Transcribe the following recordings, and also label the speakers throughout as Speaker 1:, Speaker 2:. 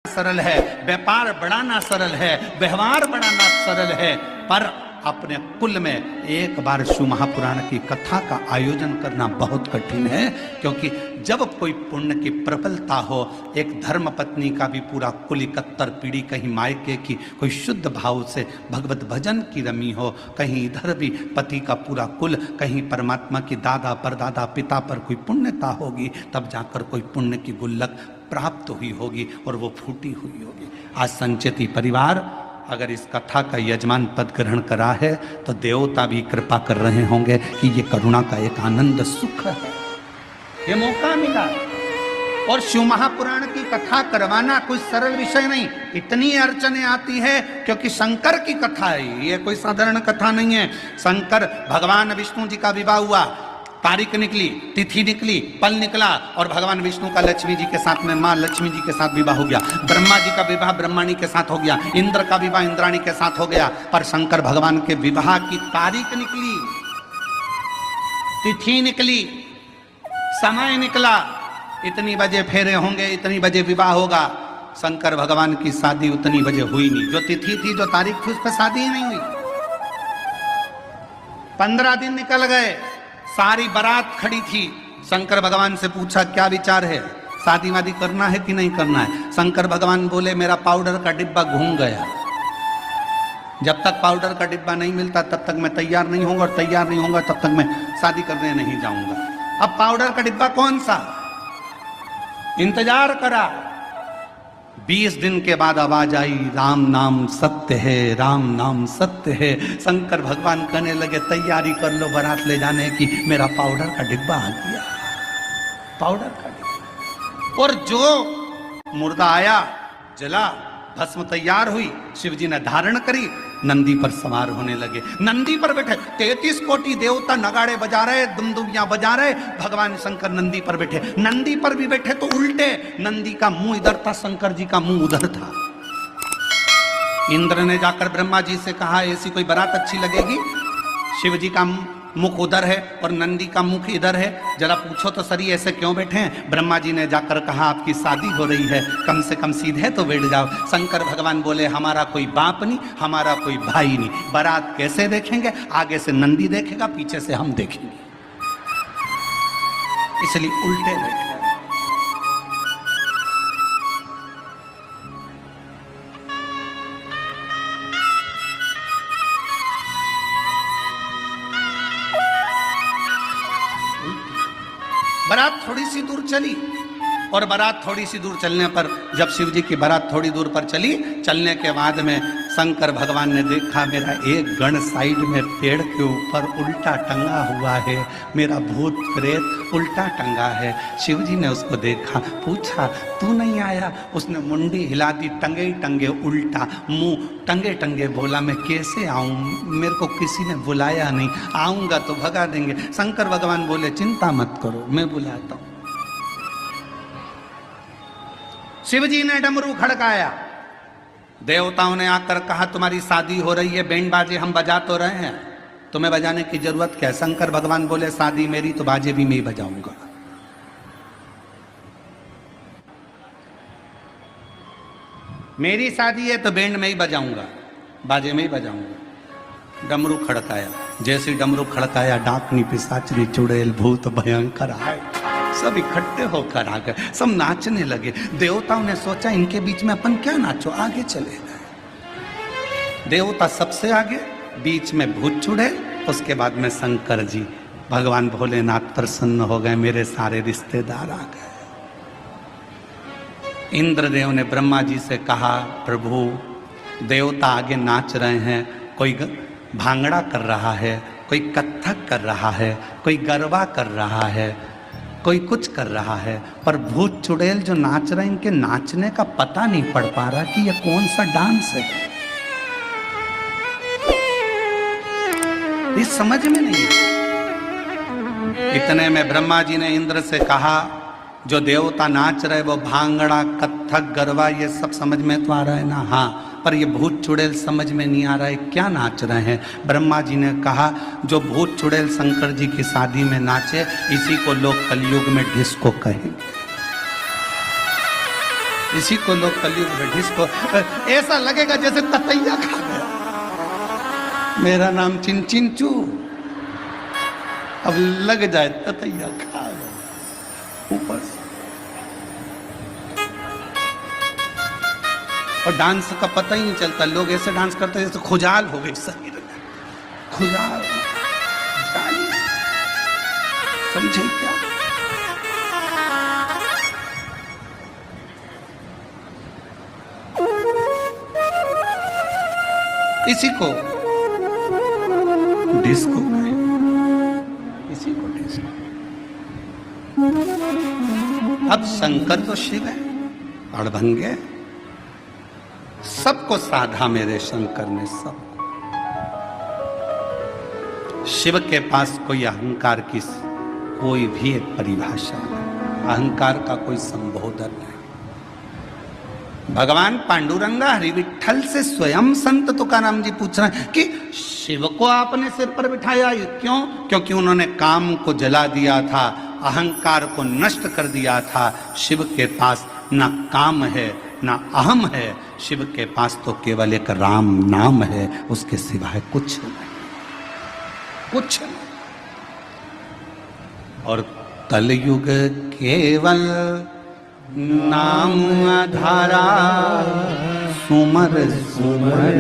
Speaker 1: सरल है, व्यापार बढ़ाना सरल है, व्यवहार बढ़ाना सरल है, पर अपने कुल में एक बार शिव महापुराण की कथा का आयोजन करना बहुत कठिन है। क्योंकि जब कोई पुण्य की प्रबलता हो, एक धर्म पत्नी का भी पूरा कुल 71 पीढ़ी, कहीं मायके की कोई शुद्ध भाव से भगवत भजन की रमी हो, कहीं इधर भी पति का पूरा कुल, कहीं परमात्मा की दादा परदादा पिता पर कोई पुण्यता होगी, तब जाकर कोई पुण्य की गुल्लक प्राप्त हुई होगी और वो फूटी हुई होगी। आज संचेती परिवार अगर इस कथा का यजमान पद ग्रहण करा है तो देवता भी कृपा कर रहे होंगे कि ये करुणा का एक आनंद सुख है, ये मौका मिला। और शिव महापुराण की कथा करवाना कोई सरल विषय नहीं, इतनी अड़चने आती है क्योंकि शंकर की कथा है, ये कोई साधारण कथा नहीं है। शंकर भगवान विष्णु जी का विवाह हुआ, तारीख निकली, तिथि निकली, पल निकला और भगवान विष्णु का लक्ष्मी जी के साथ में मां लक्ष्मी जी के साथ विवाह हो गया। ब्रह्मा जी का विवाह ब्रह्मणी के साथ हो गया, इंद्र का विवाह इंद्राणी के साथ हो गया। पर शंकर भगवान के विवाह की तारीख निकली, तिथि निकली, समय निकला, इतनी बजे फेरे होंगे, इतनी बजे विवाह होगा। शंकर भगवान की शादी उतनी बजे हुई नहीं, जो तिथि थी, जो तारीख थी, उस पर शादी ही नहीं हुई। 15 दिन निकल गए, सारी बारात खड़ी थी। शंकर भगवान से पूछा क्या विचार है, शादी वादी करना है कि नहीं करना है। शंकर भगवान बोले मेरा पाउडर का डिब्बा घूम गया, जब तक पाउडर का डिब्बा नहीं मिलता तब तक मैं तैयार नहीं होऊंगा, और तैयार नहीं होऊंगा तब तक मैं शादी करने नहीं जाऊंगा। अब पाउडर का डिब्बा कौन सा, इंतजार करा। 20 दिन के बाद आवाज आई, राम नाम सत्य है, राम नाम सत्य है। शंकर भगवान कहने लगे तैयारी कर लो बारात ले जाने की, मेरा पाउडर का डिब्बा आ गया, पाउडर का डिब्बा। और जो मुर्दा आया, जला, भस्म तैयार हुई, शिव जी ने धारण करी, नंदी पर सवार होने लगे। नंदी पर बैठे 33 कोटि देवता नगाड़े बजा रहे, दुमदुमियां बजा रहे, भगवान शंकर नंदी पर बैठे। नंदी पर भी बैठे तो उल्टे, नंदी का मुंह इधर था, शंकर जी का मुंह उधर था। इंद्र ने जाकर ब्रह्मा जी से कहा ऐसी कोई बारात अच्छी लगेगी, शिव जी का मुख उधर है और नंदी का मुख इधर है, जरा पूछो तो सही ऐसे क्यों बैठे हैं। ब्रह्मा जी ने जाकर कहा आपकी शादी हो रही है, कम से कम सीधे तो बैठ जाओ। शंकर भगवान बोले हमारा कोई बाप नहीं, हमारा कोई भाई नहीं, बारात कैसे देखेंगे, आगे से नंदी देखेगा, पीछे से हम देखेंगे, इसलिए उल्टे बैठे। बारात थोड़ी सी दूर चली, और बारात थोड़ी सी दूर चलने पर जब शिव जी की बारात थोड़ी दूर पर चली, चलने के बाद में शंकर भगवान ने देखा मेरा एक गण साइड में पेड़ के ऊपर उल्टा टंगा हुआ है, मेरा भूत प्रेत उल्टा टंगा है। शिव जी ने उसको देखा, पूछा तू नहीं आया, उसने मुंडी हिला दी, टंगे टंगे उल्टा, मुंह टंगे टंगे बोला मैं कैसे आऊं, मेरे को किसी ने बुलाया नहीं, आऊंगा तो भगा देंगे। शंकर भगवान बोले चिंता मत करो, मैं बुलाता हूं। शिव जी ने डमरू खड़काया, देवताओं ने आकर कहा तुम्हारी शादी हो रही है, बैंड बाजे हम बजा तो रहे हैं, तुम्हें बजाने की जरूरत क्या है। शंकर भगवान बोले शादी मेरी तो बाजे भी मैं ही बजाऊंगा। मेरी शादी है तो बैंड में ही बजाऊंगा, बाजे में ही बजाऊंगा। डमरू खड़काया, जैसे डमरू खड़काया डाकनी पिशाचनी चुड़ैल भूत भयंकर आए, सब इकट्ठे होकर आ गए, सब नाचने लगे। देवताओं ने सोचा इनके बीच में अपन क्या नाचो, आगे चले गए। देवता सबसे आगे, बीच में भूत चुड़ैल, उसके बाद में शंकर जी। भगवान भोलेनाथ प्रसन्न हो गए, मेरे सारे रिश्तेदार आ गए। इंद्रदेव ने ब्रह्मा जी से कहा प्रभु देवता आगे नाच रहे हैं, कोई भांगड़ा कर रहा है, कोई कथक कर रहा है, कोई गरबा कर रहा है, कोई कुछ कर रहा है, पर भूत चुड़ैल जो नाच रहे हैं इनके नाचने का पता नहीं पड़ पा रहा कि यह कौन सा डांस है, ये समझ में नहीं है। इतने में ब्रह्मा जी ने इंद्र से कहा जो देवता नाच रहे वो भांगड़ा कथक गरबा ये सब समझ में तो आ रहा है ना, हाँ, पर ये भूत चुड़ैल समझ में नहीं आ रहा है क्या नाच रहे हैं। ब्रह्मा जी ने कहा जो भूत चुड़ैल शंकर जी की शादी में नाचे इसी को लोग कलयुग में डिस्को कहेंगे। इसी को लोग कलयुग में डिस्को, ऐसा लगेगा जैसे ततैया खा गया। मेरा नाम चिंचिंचू, अब लग जाए ततैया खा गया ऊपर से। और डांस का पता ही नहीं चलता, लोग ऐसे डांस करते हैं जैसे खुजाल हो गई शरीर में, खुजाल। समझे क्या? इसी को डिस्को कहें, इसी को डिस्को। अब शंकर तो शिव है, अड़भंगे, सबको साधा मेरे शंकर ने, सब। शिव के पास कोई अहंकार की कोई भी एक परिभाषा नहीं, अहंकार का कोई संबोधन नहीं। भगवान पांडुरंगा हरि विठल से स्वयं संत तुकाराम जी पूछ रहे हैं कि शिव को आपने सिर पर बिठाया, क्यों? क्योंकि उन्होंने काम को जला दिया था, अहंकार को नष्ट कर दिया था। शिव के पास ना काम है ना अहम है, शिव के पास तो केवल एक राम नाम है, उसके सिवाय कुछ नहीं, कुछ नहीं। और कलयुग केवल नाम आधारा, सुमर सुमर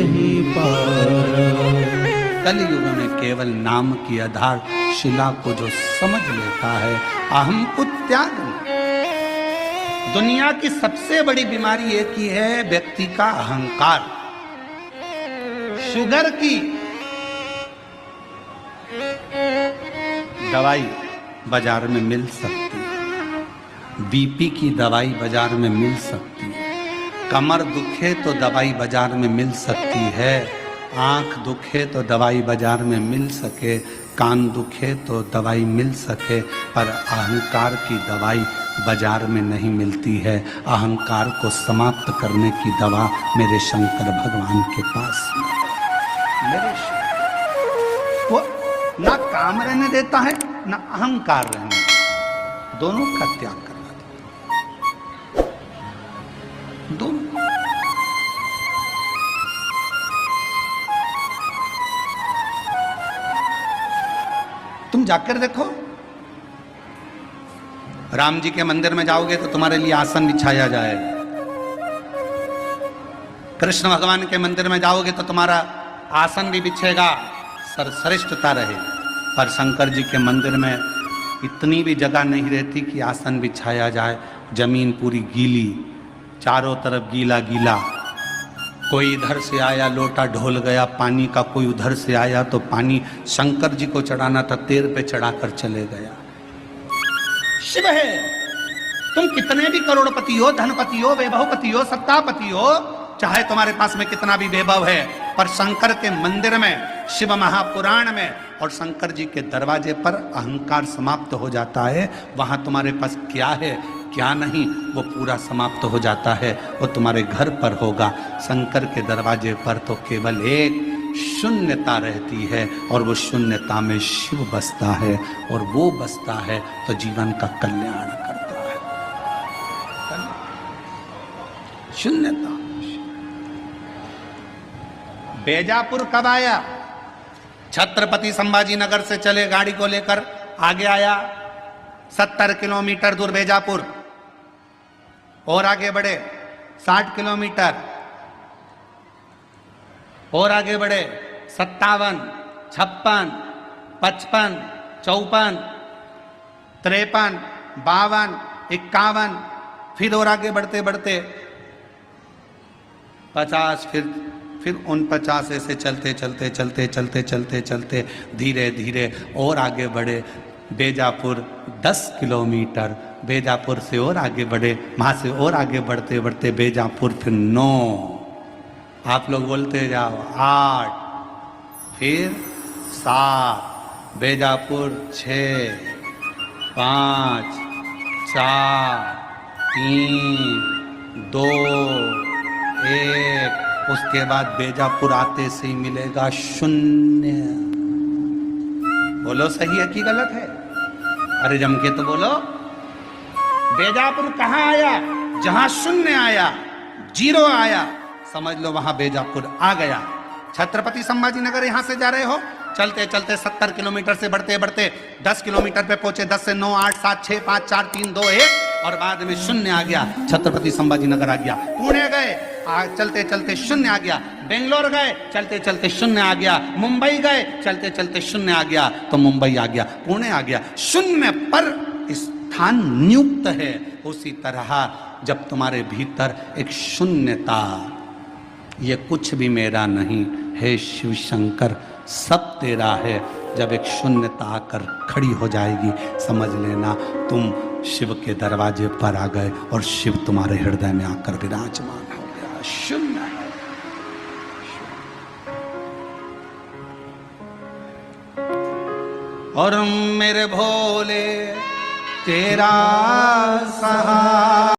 Speaker 1: ही पारा। कलयुग में केवल नाम की आधार शिला को जो समझ लेता है, अहम को त्याग। दुनिया की सबसे बड़ी बीमारी एक ही है, व्यक्ति का अहंकार। शुगर की दवाई बाजार में मिल सकती है, बीपी की दवाई बाजार में मिल सकती है, कमर दुखे तो दवाई बाजार में मिल सकती है, आंख दुखे तो दवाई बाजार में मिल सके, कान दुखे तो दवाई मिल सके, पर अहंकार की दवाई बाजार में नहीं मिलती है। अहंकार को समाप्त करने की दवा मेरे शंकर भगवान के पास है। मेरे वो ना काम रहने देता है ना अहंकार रहने देता, दोनों का त्याग करवा देता, दोनों। तुम जाकर देखो, राम जी के मंदिर में जाओगे तो तुम्हारे लिए आसन बिछाया जाएगा, कृष्ण भगवान के मंदिर में जाओगे तो तुम्हारा आसन भी बिछेगा, सर्वश्रेष्ठता रहे। पर शंकर जी के मंदिर में इतनी भी जगह नहीं रहती कि आसन बिछाया जाए, जमीन पूरी गीली, चारों तरफ गीला गीला। कोई इधर से आया लोटा ढोल गया पानी का, कोई उधर से आया तो पानी शंकर जी को चढ़ाना था, तेर पे चढ़ाकर चले गया। शिव है, तुम कितने भी करोड़पति हो, धनपति हो, वैभवपति हो, सत्तापति हो, चाहे तुम्हारे पास में कितना भी वैभव है, पर शंकर के मंदिर में, शिव महापुराण में और शंकर जी के दरवाजे पर अहंकार समाप्त हो जाता है। वहां तुम्हारे पास क्या है क्या नहीं वो पूरा समाप्त हो जाता है, वो तुम्हारे घर पर होगा। शंकर के दरवाजे पर तो केवल एक शून्यता रहती है, और वो शून्यता में शिव बसता है, और वो बसता है तो जीवन का कल्याण करता है। शून्यता। बेजापुर कब आया? छत्रपति संभाजी नगर से चले गाड़ी को लेकर, आगे आया 70 किलोमीटर दूर बेजापुर, और आगे बढ़े 60 किलोमीटर, और आगे बढ़े 57, 56, 55, 54, 53, 52, 51, फिर और आगे बढ़ते बढ़ते 50, फिर 49, ऐसे चलते चलते चलते चलते चलते चलते धीरे धीरे और आगे बढ़े बेजापुर 10 किलोमीटर, बेजापुर से और आगे बढ़े, वहाँ से और आगे बढ़ते बढ़ते बेजापुर फिर 9, आप लोग बोलते जाओ 8, फिर 7, बेजापुर 6, 5, 4, 3, 2, 1, उसके बाद बेजापुर आते से ही मिलेगा 0। बोलो सही है कि गलत है? अरे जम के तो बोलो। बेजापुर कहाँ आया? जहां शून्य आया, जीरो आया, समझ लो वहां बेजापुर आ गया। छत्रपति संभाजी नगर यहां से जा रहे हो, चलते चलते 70 किलोमीटर से बढ़ते बढ़ते 10 किलोमीटर पे पहुंचे। 10 से 9, 8, 7, 6, 5, 4, 3, 2, 1 और बाद में शून्य आ गया। छत्रपति संभाजी नगर आ गया। पुणे गए, चलते चलते शून्य आ गया। बेंगलोर गए, चलते चलते शून्य आ गया। मुंबई गए, चलते चलते शून्य आ गया, तो मुंबई आ गया, पुणे आ गया। शून्य पर स्थान नियुक्त है। उसी तरह जब तुम्हारे भीतर एक शून्यता, ये कुछ भी मेरा नहीं है शिव शंकर, सब तेरा है, जब एक शून्यता आकर खड़ी हो जाएगी, समझ लेना तुम शिव के दरवाजे पर आ गए और शिव तुम्हारे हृदय में आकर विराजमान हो गया। शून्य है। और मेरे भोले तेरा सहारा